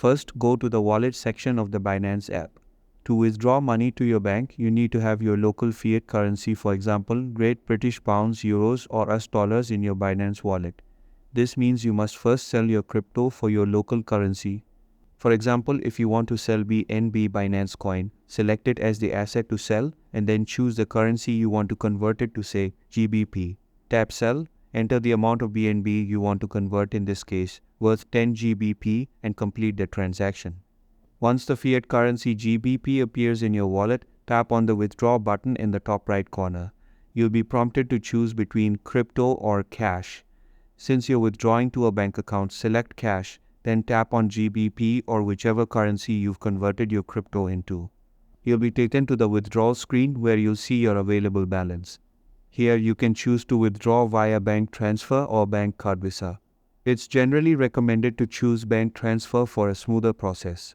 First, go to the wallet section of the Binance app. To withdraw money to your bank, you need to have your local fiat currency, for example, Great British Pounds, Euros, or US dollars in your Binance wallet. This means you must first sell your crypto for your local currency. For example, if you want to sell BNB Binance coin, select it as the asset to sell and then choose the currency you want to convert it to, say GBP. Tap sell, enter the amount of BNB you want to convert, in this case worth 10 GBP, and complete the transaction. Once the fiat currency GBP appears in your wallet, tap on the withdraw button in the top right corner. You'll be prompted to choose between crypto or cash. Since you're withdrawing to a bank account, select cash, then tap on GBP or whichever currency you've converted your crypto into. You'll be taken to the withdrawal screen where you'll see your available balance. Here you can choose to withdraw via bank transfer or bank card Visa. It's generally recommended to choose bank transfer for a smoother process.